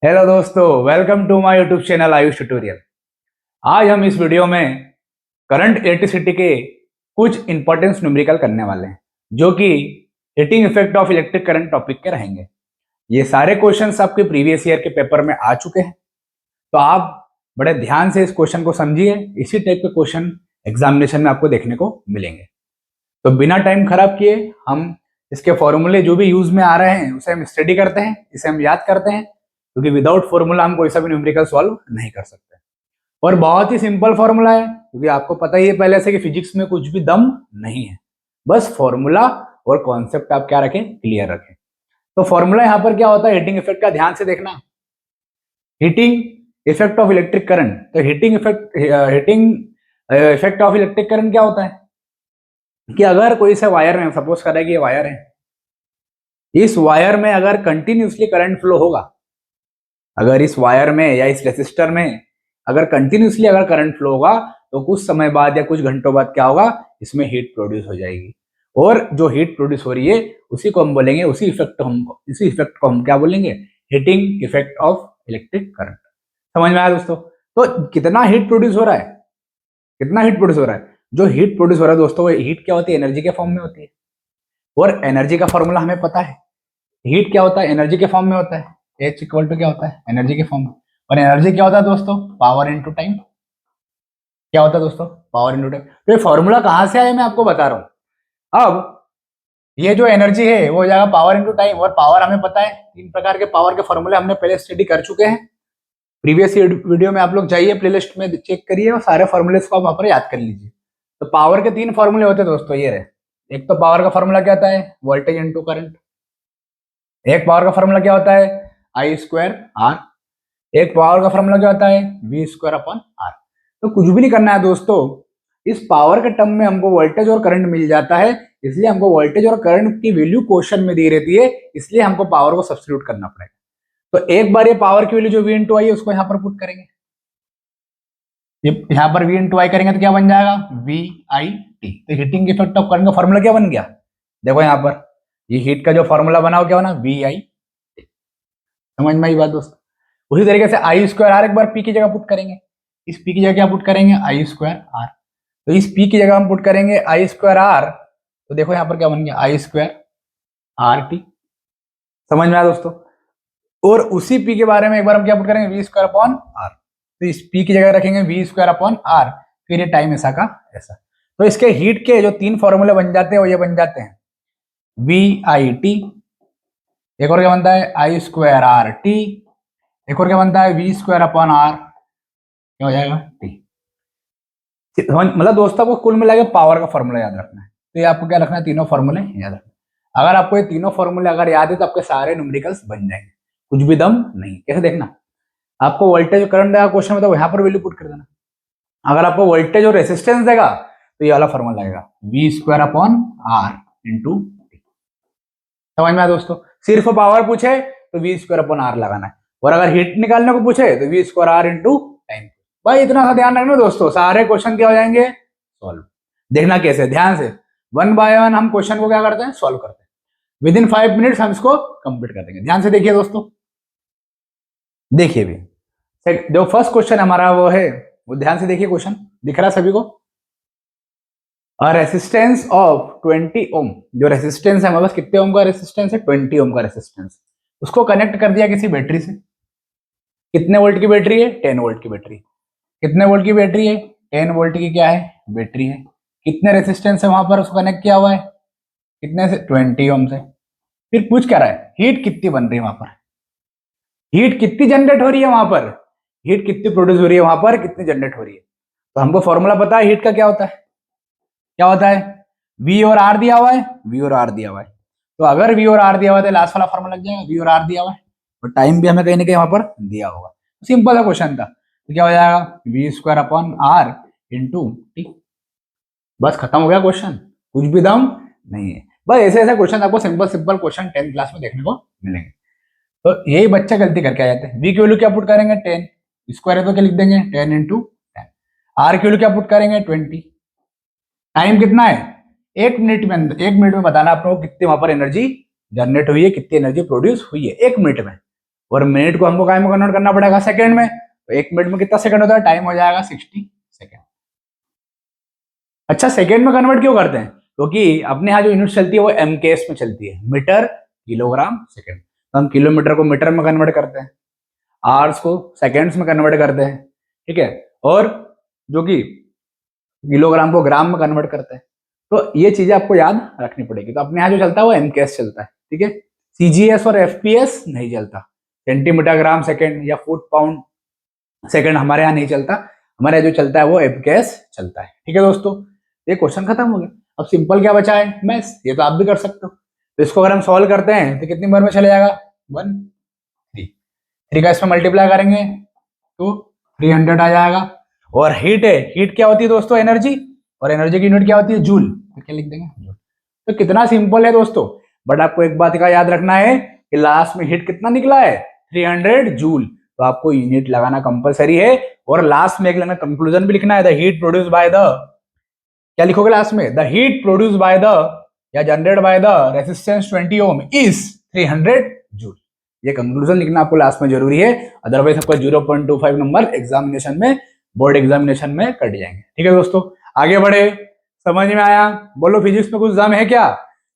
Hello दोस्तों, welcome to my YouTube channel Ayush tutorial. आज हम इस वीडियो में करंट इलेक्ट्रिसिटी के कुछ इंपॉर्टेंस न्यूमेरिकल करने वाले हैं, जो कि heating effect of electric current topic के रहेंगे। ये सारे क्वेश्चंस आपके प्रीवियस ईयर के पेपर में आ चुके हैं, तो आप बड़े ध्यान से इस क्वेश्चन को समझिए। इसी टाइप के क्वेश्चन एग्जामिनेशन में आपको देखने को मिलेंगे। तो बिना टाइम खराब किए हम इसके फॉर्मूले जो भी यूज में आ रहे हैं उसे हम स्टडी करते हैं, इसे हम याद करते हैं, क्योंकि विदाउट फॉर्मूला हम कोई सा भी न्यूमेरिकल सॉल्व नहीं कर सकते। और बहुत ही सिंपल फॉर्मूला है, क्योंकि आपको पता ही है पहले से कि फिजिक्स में कुछ भी दम नहीं है, बस फॉर्मूला और कॉन्सेप्ट आप क्या रखें, क्लियर रखें। तो फॉर्मूला यहाँ पर क्या होता है, हीटिंग इफेक्ट का ध्यान से देखना। Heating effect of electric current, तो heating effect of electric current क्या होता है कि अगर कोई से वायर में, सपोज करें कि ये वायर है, इस वायर में अगर कंटिन्यूसली करंट फ्लो होगा, अगर इस वायर में या इस रेसिस्टर में अगर कंटिन्यूसली अगर करंट फ्लो होगा, तो कुछ समय बाद या कुछ घंटों बाद क्या होगा, इसमें हीट प्रोड्यूस हो जाएगी। और जो हीट प्रोड्यूस हो रही है उसी को हम बोलेंगे, इसी इफेक्ट को हम क्या बोलेंगे, heating effect of electric current. समझ में आया दोस्तों? तो कितना हीट प्रोड्यूस हो रहा है, कितना हीट प्रोड्यूस हो रहा है, जो हीट प्रोड्यूस हो रहा है दोस्तों, वो हीट क्या होती है, एनर्जी के फॉर्म में होती है। और एनर्जी का फॉर्मूला हमें पता है, हीट क्या होता है, एनर्जी के फॉर्म में होता है। एच इक्वल टू क्या होता है, एनर्जी के फॉर्म में। और एनर्जी क्या होता है दोस्तों, पावर इनटू टाइम। क्या होता है दोस्तों, पावर इनटू टाइम। तो ये फॉर्मूला कहां से आया मैं आपको बता रहा हूं। अब ये जो एनर्जी है वो हो जाएगा पावर इनटू टाइम। और पावर हमें पता है, तीन प्रकार के पावर के फॉर्मूले हमने पहले स्टडी कर चुके हैं। प्रीवियस वीडियो में आप लोग जाइए, प्लेलिस्ट में चेक करिए और सारे फॉर्मूले को आप वहां पर याद कर लीजिए। तो पावर के तीन फॉर्मूले होते हैं दोस्तों, ये रहे। एक तो पावर का फॉर्मूला क्या होता है, वोल्टेज इनटू करंट। एक पावर का फॉर्मूला क्या होता है, आई स्क्वायर आर। एक पावर का फॉर्मूला क्या होता है, वी स्क्वायर अपॉन आर। तो कुछ भी नहीं करना है दोस्तों, इस पावर के टर्म में हमको वोल्टेज और करंट मिल जाता है, इसलिए हमको वोल्टेज और करंट की वैल्यू क्वेश्चन में दी रहती है, इसलिए हमको पावर को सब्स्टिट्यूट करना पड़ेगा। तो एक बार ये पावर की वैल्यू जो वी इंटू आई है उसको यहाँ पर पुट करेंगे। ये यहाँ पर वी इंटू आई करेंगे तो क्या बन जाएगा, वी आई टी। तो हीटिंग इफेक्ट ऑफ करंट का फॉर्मूला क्या बन गया, देखो यहाँ पर ये हीट का जो फॉर्मूला बना हो क्या बना, वी आई टी। समझ में आई बात दोस्तों? उसी तरीके से आई स्क्वायर आर एक बार पी की जगह पुट करेंगे। इस पी की जगह क्या पुट करेंगे, आई स्क्वायर आर। तो इस पी की जगह हम पुट करेंगे आई स्क्वायर आर, तो देखो यहाँ पर क्या बन गया, आई स्क्वायर आर टी। समझ में आया दोस्तों? और उसी पी के बारे में एक बार हम क्या पुट करेंगे, वी स्क्वायर अपॉन आर। तो इस पी की जगह रखेंगे वी स्क्वायर अपॉन आर, फिर ये टाइम ऐसा का ऐसा। तो इसके हीट के जो तीन फॉर्मूले बन जाते हैं वो ये बन जाते हैं, वी आई टी, एक और क्या बनता है, आई स्क्वायर आर टी, एक और क्या बनता है, वी स्क्वायर अपॉन आर, क्या हो जाएगा, टी। मतलब दोस्तों को कुल मिला के पावर का फॉर्मूला याद रखना है। तो ये आपको क्या रखना है, तीनों फॉर्मूले याद रखना। अगर आपको ये तीनों फॉर्मूले अगर याद है तो आपके सारे न्यूमेरिकल्स बन जाएंगे, कुछ भी दम नहीं। कैसे देखना, आपको वोल्टेज करंट देगा क्वेश्चन में तो यहाँ पर वैल्यू पुट कर देना। अगर आपको वोल्टेज और रेसिस्टेंस देगा तो ये वाला फॉर्मूला लगेगा, V square upon R into T. समझ में आया दोस्तों? सिर्फ पावर पूछे तो वी स्क्वायर अपॉन आर लगाना है, और अगर हीट निकालने को पूछे तो V square R into time. भाई इतना सा ध्यान रखना दोस्तों, सारे क्वेश्चन क्या हो जाएंगे, सॉल्व। देखना कैसे, ध्यान से वन बाय वन हम क्वेश्चन को क्या करते हैं, सॉल्व करते हैं। विद इन 5 मिनट्स हम इसको कंप्लीट कर देंगे। ध्यान से देखिए दोस्तों, देखिए भी जो फर्स्ट क्वेश्चन हमारा वो है, वो ध्यान से देखिए, क्वेश्चन दिख रहा है सभी को। रेसिस्टेंस ऑफ 20 ओम, जो रेसिस्टेंस है हमारे पास, कितने ओम का रेसिस्टेंस है, 20 ओम का रेसिस्टेंस, उसको कनेक्ट कर दिया किसी बैटरी से। कितने वोल्ट की बैटरी है, 10 वोल्ट की बैटरी। कितने वोल्ट की बैटरी है, 10 वोल्ट की क्या है, बैटरी है। कितने रेसिस्टेंस है वहां पर उसको कनेक्ट किया हुआ है, कितने से, 20 ओम से। फिर पूछ क्या रहा है, हीट कितनी बन रही है वहां पर, हीट कितनी जनरेट हो रही है वहां पर, हीट कितनी प्रोड्यूस हो रही है वहां पर, कितनी जनरेट हो रही है। तो हमको फॉर्मूला पता है हीट का क्या होता है, क्या होता है, वी और आर दिया हुआ है, वी और आर दिया हुआ है। तो अगर वी और आर दिया हुआ है तो लास्ट वाला फॉर्मूला लग जाएगा, वी और आर दिया हुआ है, और टाइम भी हमें कहीं ना कहीं वहां पर दिया होगा। सिंपल सा क्वेश्चन था। तो क्या हो जाएगा, V square upon R into T. बस खत्म हो गया क्वेश्चन, कुछ भी दम नहीं है। बस ऐसे ऐसे क्वेश्चन आपको simple simple question 10th class में देखने को मिलेंगे। तो यही बच्चे गलती करके आ जाते हैं। वी की वैल्यू क्या पुट करेंगे, 10, स्क्वायर है तो क्या लिख देंगे, 10 इंटू 10। आर की वैल्यू क्या पुट करेंगे, 20। टाइम कितना है, 1 मिनट में, 1 मिनट में बताना आप लोगों को कितनी वहां पर एनर्जी जनरेट हुई है, कितनी एनर्जी प्रोड्यूस हुई है 1 मिनट में। और मिनट को हमको काय में कन्वर्ट करना पड़ेगा, सेकंड में। तो 1 मिनट में कितना सेकंड होता है, टाइम हो जाएगा 60 सेकंड। अच्छा, सेकंड में कन्वर्ट क्यों करते हैं, क्योंकि अपने यहाँ जो यूनिट चलती है वो MKS में चलती है, मीटर किलोग्राम सेकंड। तो हम किलोमीटर को मीटर में कन्वर्ट करते हैं, आवर्स को सेकेंड्स में कन्वर्ट करते हैं, ठीक है, और जो कि किलोग्राम को ग्राम में कन्वर्ट करते हैं। तो ये चीजें आपको याद रखनी पड़ेगी। तो अपने यहाँ जो चलता है वो MKS चलता है, ठीक है। CGS और FPS नहीं चलता, सेंटीमीटर ग्राम सेकेंड या फुट पाउंड सेकेंड हमारे यहाँ नहीं चलता, हमारे यहाँ जो चलता है वो MKS चलता है, ठीक है दोस्तों। ये क्वेश्चन खत्म हो गया। अब सिंपल क्या बचा है, मैथ्स, ये तो आप भी कर सकते हो। तो इसको अगर हम सॉल्व करते हैं तो कितनी बार में चले जाएगा, 1 3 का इसमें मल्टीप्लाई करेंगे तो 300 आ जाएगा। और हीट है, हीट क्या होती है दोस्तों, एनर्जी, और एनर्जी की यूनिट क्या होती है, जूल। तो क्या लिख देंगे, जूल। तो कितना सिंपल है दोस्तों। बट आपको एक बात का याद रखना है कि लास्ट में हीट कितना निकला है, 300 जूल। तो आपको यूनिट लगाना कंपलसरी है, और लास्ट में एक लेना कंक्लूजन भी लिखना है, the heat produce by the, क्या लिखोगे लास्ट में, the heat produce by the या generate by the resistance 20 ohm is 300 joule. ये कंक्लूजन लिखना आपको लास्ट में जरूरी है, अदरवाइज आपका 0.25 नंबर एग्जामिनेशन में, बोर्ड एग्जामिनेशन में कट जाएंगे, ठीक है दोस्तों। आगे बढ़े, समझ में आया, बोलो फिजिक्स में कुछ दम है क्या,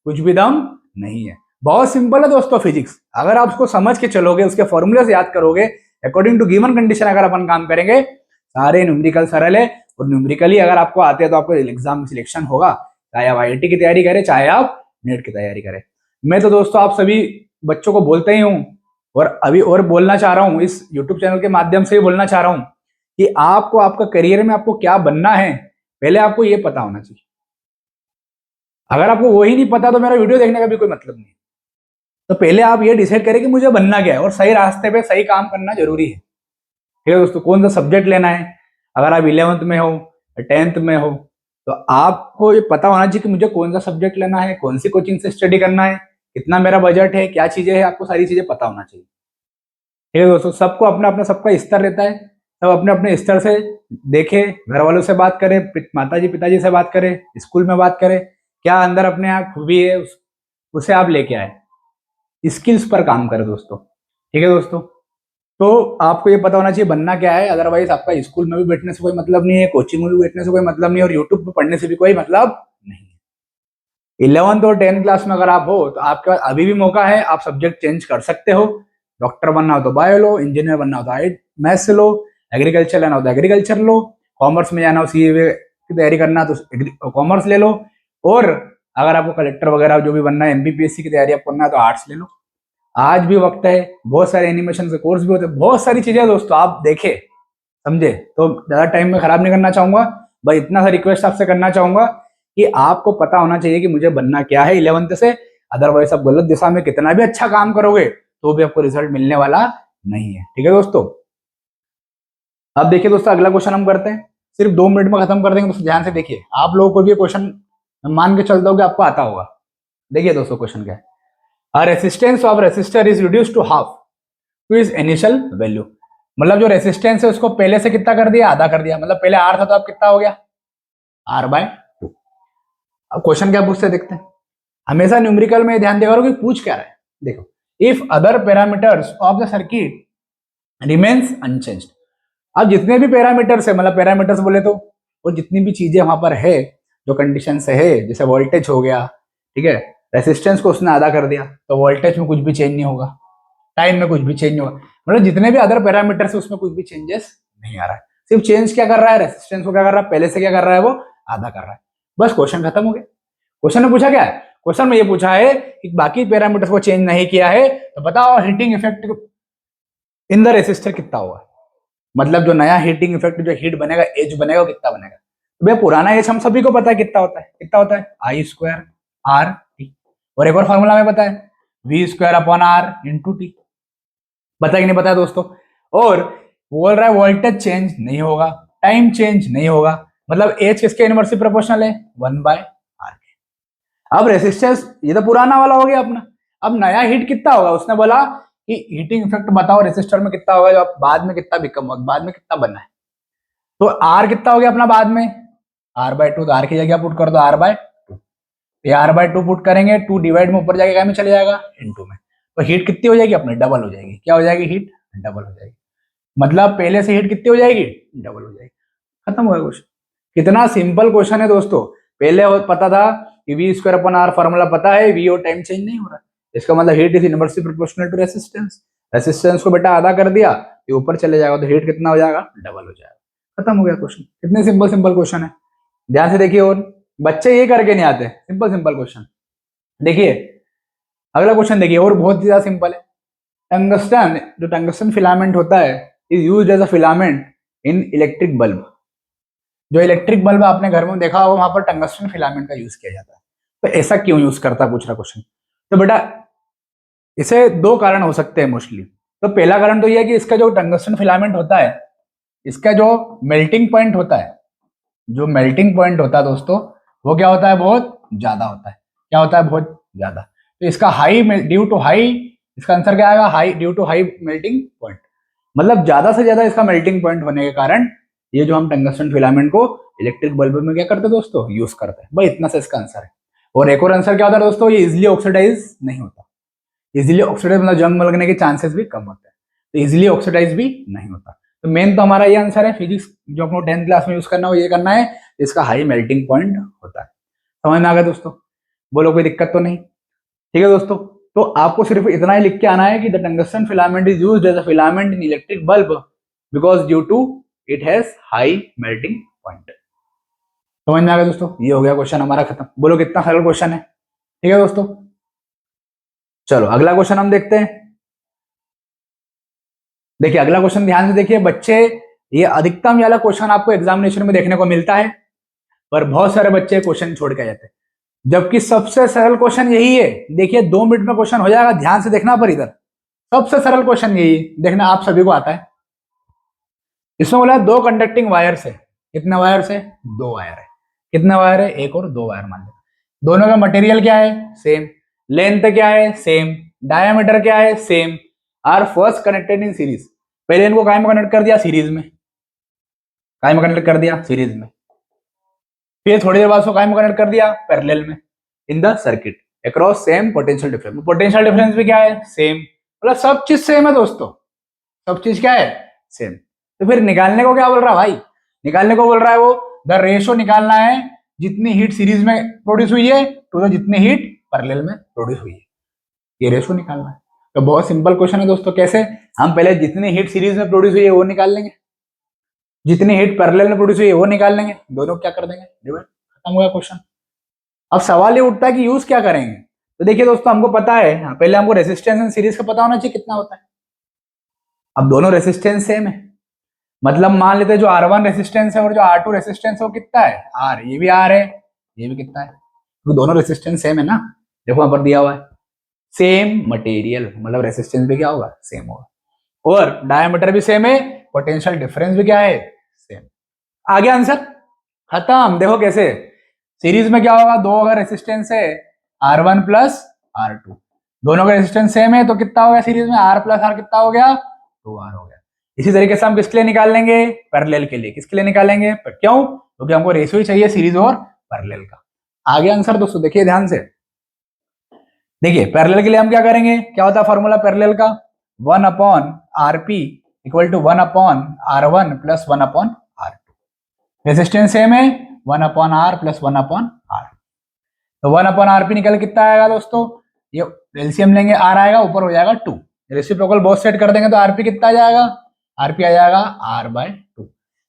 कुछ भी दम नहीं है। बहुत सिंपल है दोस्तों फिजिक्स, अगर आप उसको समझ के चलोगे, उसके फॉर्मूले से याद करोगे, अकॉर्डिंग टू गिवन कंडीशन अगर अपन काम करेंगे, सारे न्यूमेरिकल सरल है। और न्यूमेरिकली अगर आपको आते हैं तो आपको एग्जाम में सिलेक्शन होगा, चाहे आप IIT की तैयारी करें, चाहे आप नेट की तैयारी करें। मैं तो दोस्तों आप सभी बच्चों को बोलते ही हूँ, और अभी और बोलना चाह रहा हूँ, इस YouTube चैनल के माध्यम से ही बोलना चाह रहा हूँ कि आपको आपका करियर में आपको क्या बनना है, पहले आपको ये पता होना चाहिए। अगर आपको वही नहीं पता तो मेरा वीडियो देखने का भी कोई मतलब नहीं। तो पहले आप ये डिसाइड करें कि मुझे बनना क्या है, और सही रास्ते पे सही काम करना जरूरी है, ठीक है दोस्तों। कौन सा सब्जेक्ट लेना है, अगर आप 11th में हो, 10th में हो, तो आपको ये पता होना चाहिए कि मुझे कौन सा सब्जेक्ट लेना है, कौन सी कोचिंग से स्टडी करना है, कितना मेरा बजट है, क्या चीजें हैं, आपको सारी चीजें पता होना चाहिए, ठीक है दोस्तों। सबको अपना अपना सबका स्तर रहता है, सब अपने अपने स्तर से देखे, घर वालों से बात करें, माताजी पिताजी से बात करें, स्कूल में बात करें, क्या अंदर अपने यहाँ खूबी है उसे आप लेके आए, स्किल्स पर काम करें दोस्तों, ठीक है दोस्तों। तो आपको ये पता होना चाहिए बनना क्या है, अदरवाइज आपका स्कूल में भी बैठने से कोई मतलब नहीं है, कोचिंग में भी बैठने से कोई मतलब नहीं है, और यूट्यूब पे पढ़ने से भी कोई मतलब नहीं है। 11th और 10th क्लास में अगर आप हो तो आपके पास अभी भी मौका है, आप सब्जेक्ट चेंज कर सकते हो। डॉक्टर बनना हो तो बायो लो, इंजीनियर बनना हो तो मैथ्स लो, एग्रीकल्चर लेना हो तो एग्रीकल्चर लो, कॉमर्स में जाना हो CA की तैयारी करना तो कॉमर्स ले लो, और अगर आपको कलेक्टर वगैरह जो भी बनना है, MPPSC की तैयारी आप करना है तो आर्ट्स ले लो। आज भी वक्त है, बहुत सारे एनिमेशन के कोर्स भी होते हैं, बहुत सारी चीजें दोस्तों, आप देखे समझे। तो ज्यादा टाइम में खराब नहीं करना चाहूंगा भाई, इतना सा रिक्वेस्ट आपसे करना चाहूंगा कि आपको पता होना चाहिए कि मुझे बनना क्या है 11th से, अदरवाइज आप गलत दिशा में कितना भी अच्छा काम करोगे तो भी आपको रिजल्ट मिलने वाला नहीं है, ठीक है दोस्तों। अब देखिए दोस्तों, अगला क्वेश्चन हम करते हैं, सिर्फ 2 मिनट में खत्म कर देंगे दोस्तों, ध्यान से देखिए, आप लोगों को भी ये क्वेश्चन मान के चलता हूँ कि आपको आता होगा। देखिए दोस्तों क्वेश्चन क्या है, A resistance of resistor is reduced to half to its initial value। मतलब जो रेसिस्टेंस है उसको पहले से कितना कर दिया, आधा कर दिया, मतलब पहले R था तो अब कितना हो गया, R/2। अब क्वेश्चन क्या पूछते देखते हैं, हमेशा न्यूमेरिकल में ध्यान देगा कि पूछ क्या रहा है। देखो, if other parameters of the circuit remains unchanged. अब जितने भी पैरामीटर्स है, मतलब पैरामीटर्स बोले तो वो जितनी भी चीजें वहां पर है, जो कंडीशन से है, जैसे वोल्टेज हो गया, ठीक है, रेसिस्टेंस को उसने आधा कर दिया तो वोल्टेज में कुछ भी चेंज नहीं होगा, टाइम में कुछ भी चेंज नहीं होगा, मतलब जितने भी अदर पैरामीटर्स है उसमें कुछ भी चेंजेस नहीं आ रहा है। सिर्फ चेंज क्या कर रहा है, रेसिस्टेंस को क्या कर रहा है, पहले से क्या कर रहा है, वो आधा कर रहा है। बस क्वेश्चन खत्म हो गया। क्वेश्चन में पूछा क्या है, क्वेश्चन में ये पूछा है कि बाकी पैरामीटर्स को चेंज नहीं किया है तो बताओ heating effect in the resistor कितना होगा। मतलब जो नया हीटिंग इफेक्ट, जो हीट बनेगा, एज बनेगा, वो कितना बनेगा। तो भैया पुराना एज हम सभी को पता है कितना होता है, कितना होता है, I²RT। और एक और फॉर्मूला में पता है, V²/R × T। पता कि नहीं पता है दोस्तों। और बोल रहा है वोल्टेज चेंज नहीं होगा, टाइम चेंज नहीं होगा, मतलब एज किसके इनवर्सली प्रोपोर्शनल है, 1/R के। अब रेसिस्टेंस ये तो पुराना वाला हो गया अपना, अब नया हीट कितना होगा, उसने बोला कि हीटिंग इफेक्ट बताओ रेसिस्टर में कितना होगा, जो बाद में कितना बिकम होगा, बाद में कितना बनना है। तो R कितना हो गया अपना बाद में, R/2। तो R की जगह पुट कर दो R/2, R/2 पुट करेंगे, 2 डिवाइड में ऊपर जाके क्या में चले जाएगा, इनटू में। तो हीट कितनी हो जाएगी अपने, डबल हो जाएगी। क्या हो जाएगी, हीट डबल हो जाएगी। मतलब पहले से हीट कितनी हो जाएगी, डबल हो जाएगी। खत्म हो गया क्वेश्चन। कितना सिंपल क्वेश्चन है दोस्तों। पहले पता था कि V square upon R, formula पता है, वी और टाइम चेंज नहीं हो रहा है। इसका मतलब heat is inversely proportional to resistance. Resistance को बेटा आधा कर दिया, ये ऊपर चले जाएगा, तो हीट कितना हो जाएगा, डबल हो जाएगा। खत्म हो गया क्वेश्चन। कितने सिंपल सिंपल क्वेश्चन है, ध्यान से देखिए। और बच्चे ये करके नहीं आते, सिंपल सिंपल क्वेश्चन। देखिए अगला क्वेश्चन देखिए, और बहुत ज्यादा सिंपल है। टंगस्टन, जो टंगस्टन फिलामेंट होता है, is used as a filament in electric bulb. जो इलेक्ट्रिक बल्ब आपने घर में देखा होगा, वहां पर टंगस्टन फिलामेंट का यूज किया जाता है। तो ऐसा क्यों यूज करता है, पूछ रहा क्वेश्चन। तो बेटा इसे दो कारण हो सकते हैं मोस्टली। तो पहला कारण तो यह है कि इसका जो टंगस्टन फिलामेंट होता है, इसका जो मेल्टिंग पॉइंट होता है, जो मेल्टिंग पॉइंट होता है दोस्तों, वो क्या होता है, बहुत ज्यादा होता है। क्या होता है, बहुत ज्यादा। तो इसका हाई, ड्यू टू हाई, इसका आंसर क्या आएगा, high, due to high melting point. मतलब ज्यादा से ज्यादा इसका मेल्टिंग पॉइंट होने के कारण ये जो हम टंगस्टन फिलामेंट को इलेक्ट्रिक बल्ब में क्या करते हैं दोस्तों, यूज करते हैं। भाई इतना सा इसका आंसर है। और एक और आंसर क्या होता है दोस्तों, ये इजिली ऑक्सीडाइज नहीं होता। इजिली ऑक्सीडाइज मतलब जंग लगने के चांसेस भी कम होते हैं, तो इजिली ऑक्सीडाइज भी नहीं होता। तो मेन तो हमारा ये आंसर है, फिजिक्स जो अपने 10th क्लास में यूज करना हो, ये करना है, इसका हाई मेल्टिंग पॉइंट होता है। समझ में आ गया दोस्तों, बोलो कोई दिक्कत तो नहीं। ठीक है दोस्तों, तो आपको सिर्फ इतना ही लिख के आना है कि the tungsten filament is used as a filament in electric bulb because due to it has high melting point. समझ में आ गया दोस्तों, ये हो गया क्वेश्चन हमारा खत्म। बोलो कितना सरल क्वेश्चन है। ठीक है दोस्तों, चलो अगला क्वेश्चन हम देखते हैं। देखिए अगला क्वेश्चन ध्यान से देखिए बच्चे, ये अधिकतम वाला क्वेश्चन आपको एग्जामिनेशन में देखने को मिलता है, पर बहुत सारे बच्चे क्वेश्चन छोड़ के जाते हैं, जबकि सबसे सरल क्वेश्चन यही है। देखिए 2 मिनट में क्वेश्चन हो जाएगा, ध्यान से देखना। पर इधर सबसे सरल क्वेश्चन यही है, देखना आप सभी को आता है। इसमें बोला 2 कंडक्टिंग वायर्स है। कितने वायर्स है, 2 वायर है। कितने वायर है, एक और 2 वायर मान लो। दोनों का मटेरियल क्या है, सेम। लेंथ क्या है, सेम। डायमीटर क्या है, same. Are first connected in series. पहले इनको काय में कनेक्ट कर दिया, सीरीज में। काय में कनेक्ट कर दिया, सीरीज में। फिर थोड़ी देर बाद उसको काय में कनेक्ट कर दिया, पैरेलल में, in the circuit across same potential difference. Potential difference भी क्या है, सेम। मतलब सब चीज सेम है दोस्तों, सब चीज क्या है, सेम। तो फिर निकालने को क्या बोल रहा है भाई, निकालने को बोल रहा है वो द रेशो निकालना है जितनी हीट सीरीज में प्रोड्यूस हुई है तो जितनी हीट पैरेलल में प्रोड्यूस हुई है, ये रेशो निकालना है। तो बहुत सिंपल क्वेश्चन है दोस्तों। कैसे, हम पहले जितनी हीट सीरीज में प्रोड्यूस हुई है वो निकाल लेंगे, जितनी हीट पैरेलल में प्रोड्यूस हुई है वो निकाल लेंगे, दोनों क्या कर देंगे, डिवाइड। खत्म हो गया क्वेश्चन। अब सवाल ये उठता है कि यूज क्या करेंगे। तो देखिए दोस्तों, हमको पता है, पहले हमको रेसिस्टेंस एंड सीरीज का पता होना चाहिए कितना होता है। अब दोनों रेसिस्टेंस सेम है, मतलब मान लेते हैं जो R1 रेसिस्टेंस है और जो R2 रेसिस्टेंस है वो कितना है, R। ये भी R है, ये भी कितना है, तो दोनों रेसिस्टेंस सेम है ना। देखो वहां पर दिया हुआ है सेम मटेरियल, मतलब रेसिस्टेंस भी क्या होगा, सेम होगा। और डायमीटर भी सेम है, पोटेंशियल डिफरेंस भी क्या है, सेम। आगे आंसर खत्म। देखो कैसे, सीरीज में क्या होगा, 2 अगर रेसिस्टेंस है, R1 प्लस R2, दोनों का रेसिस्टेंस सेम है, तो कितना हो गया सीरीज में, R प्लस R कितना हो गया, 2R हो गया। इसी तरीके से हम किसके लिए निकाल लेंगे, पैरेलल के लिए। किसके लिए निकालेंगे, पर क्यों, क्योंकि हमको रेशियो ही चाहिए सीरीज और पैरेलल का। आगे आंसर दोस्तों देखिए ध्यान से। देखिए पैरेलल के लिए हम क्या करेंगे, क्या होता है फॉर्मूला पैरेलल का, 1/RP equal to 1/R1 plus 1/R2। Resistance same है, 1/R प्लस 1/R। तो 1/RP निकल कितना आएगा दोस्तों, ये एलसीएम लेंगे, R आएगा, ऊपर हो जाएगा 2। रेसिप्रोकल बोथ सेट कर देंगे तो आरपी कितना आ जाएगा, आरपी आ जाएगा R/2।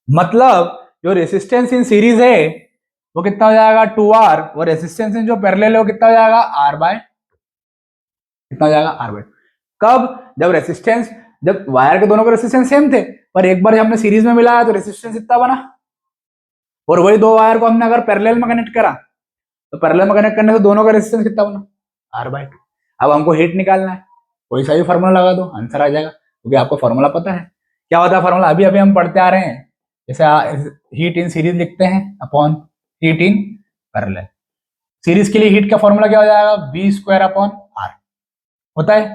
मतलब जो रेसिस्टेंस इन सीरीज है वो कितना हो जाएगा 2R, और रेसिस्टेंस इन जो पैरेलल है वो कितना हो जाएगा R/2। कितना हो जाएगा R/2। कब, जब रेसिस्टेंस, जब वायर के दोनों के रेसिस्टेंस सेम थे, पर एक बार हमने सीरीज में मिलाया तो रेसिस्टेंस इतना बना, और वही 2 वायर को हमने अगर पैरेलल में कनेक्ट करा तो पैरेलल में कनेक्ट करने से दोनों का रेसिस्टेंस कितना बना, R/2। अब हमको हीट निकालना है, कोई सा भी फॉर्मूला लगा दो, आंसर आ जाएगा, क्योंकि आपको फॉर्मूला पता है। क्या होता है फॉर्मूला, अभी अभी हम पढ़ते आ रहे हैं। जैसे हीट इन सीरीज लिखते हैं upon heat in parallel. Series के लिए हीट का फॉर्मूला क्या हो जाएगा, V²/R होता है।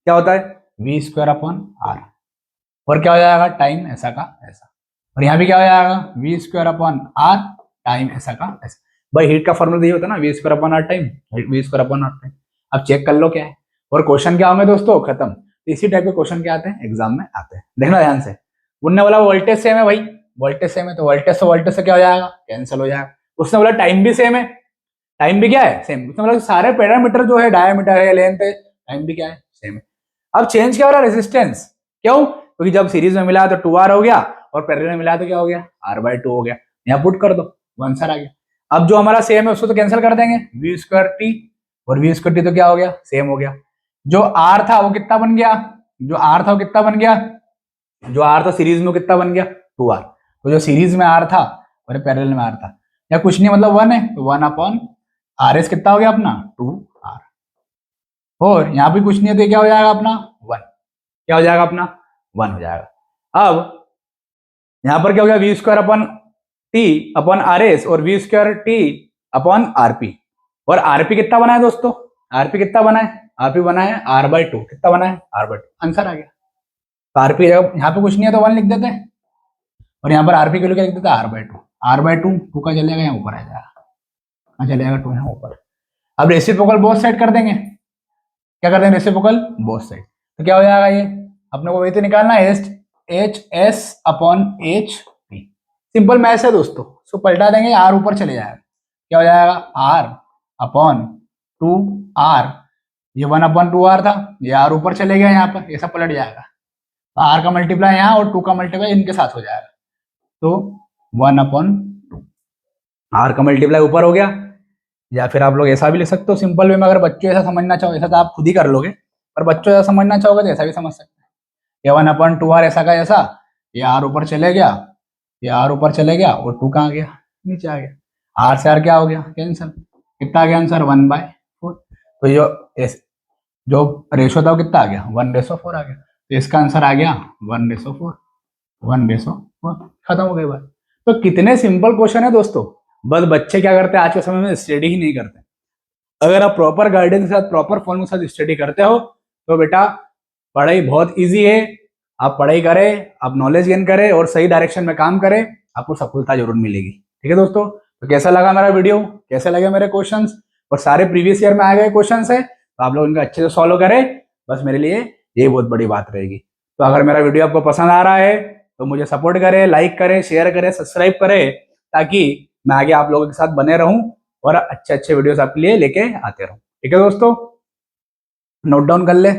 क्या होता है, V²/R। और क्या हो जाएगा, टाइम ऐसा का ऐसा। और यहाँ भी क्या हो जाएगा, V²/R टाइम ऐसा का ऐसा। भाई हीट का फॉर्मूला ये होता है ना, V²/R टाइम, V²/R टाइम। अब चेक कर लो क्या है, और क्वेश्चन क्या होंगे दोस्तों, खत्म। तो इसी टाइप के क्वेश्चन क्या आते हैं एग्जाम में आते हैं, देखना ध्यान से। उनने बोला वोल्टेज सेम है भाई, वोल्टेज सेम है तो वोल्टेज से क्या हो जाएगा, कैंसिल हो जाएगा। उसने बोला टाइम भी सेम है, टाइम भी क्या है सेम। उसने बोला सारे पैरामीटर जो है, डायमीटर है, लेंथ है, टाइम भी क्या है सेम है। अब चेंज क्या हो रहा है, रेजिस्टेंस। क्यों, क्योंकि जब सीरीज में मिला तो 2R हो गया और पैरेलल में मिला तो क्या हो गया, R/2 हो गया। यहाँ पुट कर दो, आंसर आ गया। अब जो हमारा सेम है उसको तो कैंसिल कर देंगे, v²t और v²t तो क्या हो गया, सेम हो गया। जो R था वो कितना बन गया, जो R था वो कितना बन गया, जो R था सीरीज में कितना बन गया, 2R। तो जो सीरीज में R था और पैरेलल में R था, या कुछ नहीं मतलब 1 है तो 1/RS कितना हो गया अपना 2R। और यहाँ पे कुछ नहीं है तो क्या हो जाएगा अपना 1, क्या हो जाएगा अपना 1 हो जाएगा। अब यहाँ पर क्या हो गया, v²/t/RS और v²t/RP। और RP कितना बना है दोस्तों, RP कितना बना है, RP बना है R/2। कितना बना है, R/2। आंसर आ गया। तो RP यहाँ पे कुछ नहीं है तो 1 लिख देते हैं, और यहाँ पर RP के लिए क्या लिख देते हैं, R/2। R/2 2 का चलेगा यहाँ ऊपर आ जाएगा, हाँ चलेगा 2 यहाँ ऊपर। अब रेसिप्रोकल बोथ साइड कर देंगे, क्या कर देंगे, रेसिप्रोकल बोथ साइड। तो क्या हो जाएगा, ये अपने को वही तो निकालना है, HS/HP। सिंपल मैथ्स है दोस्तों, इसको पलटा देंगे, R ऊपर चले जाएगा, क्या हो जाएगा R/2R। ये 1/2R था, ये R ऊपर चले गया, यहाँ पर ये सब पलट जाएगा। तो R का मल्टीप्लाई यहाँ और 2 का मल्टीप्लाई इनके साथ हो जाएगा, तो 1/2। R का मल्टीप्लाई ऊपर हो गया। या फिर आप लोग ऐसा भी लिख सकते हो सिंपल वे में, अगर बच्चों ऐसा समझना चाहो, ऐसा तो आप खुद ही कर लोगे, पर बच्चों ऐसा समझना चाहोगे तो ऐसा भी समझ सकते हैं। ये 1/2R ऐसा का ऐसा, ये R ऊपर चले गया, ये R ऊपर चले गया और 2 कहाँ गया, नीचे आ गया। R से R क्या हो गया, कैंसिल। कितना आ गया आंसर, 1/4। तो जो रेशो था वो कितना आ गया, 1/4 आ गया। तो इसका आंसर आ गया 1/4, 1/4। खत्म हो गई बात। तो कितने सिंपल क्वेश्चन है दोस्तों, बस बच्चे क्या करते हैं आज के समय में, स्टडी ही नहीं करते। अगर आप प्रॉपर गाइडेंस के साथ, प्रॉपर फॉर्म के साथ स्टडी करते हो तो बेटा पढ़ाई बहुत इजी है। आप पढ़ाई करें, आप नॉलेज गेन करें और सही डायरेक्शन में काम करें, आपको सफलता जरूर मिलेगी। ठीक है दोस्तों, तो कैसा लगा मेरा वीडियो, कैसे लगे मेरे क्वेश्चंस, और सारे प्रीवियस ईयर में आए गए क्वेश्चंस है, तो आप लोग इनका अच्छे से सॉल्व करें, बस मेरे लिए ये बहुत बड़ी बात रहेगी। तो अगर मेरा वीडियो आपको पसंद आ रहा है तो मुझे सपोर्ट करें, लाइक करें, शेयर करें, सब्सक्राइब करें, ताकि मैं आगे आप लोगों के साथ बने रहूं और अच्छे अच्छे वीडियोस आपके लिए लेके आते रहूं। ठीक है दोस्तों, नोट डाउन कर ले।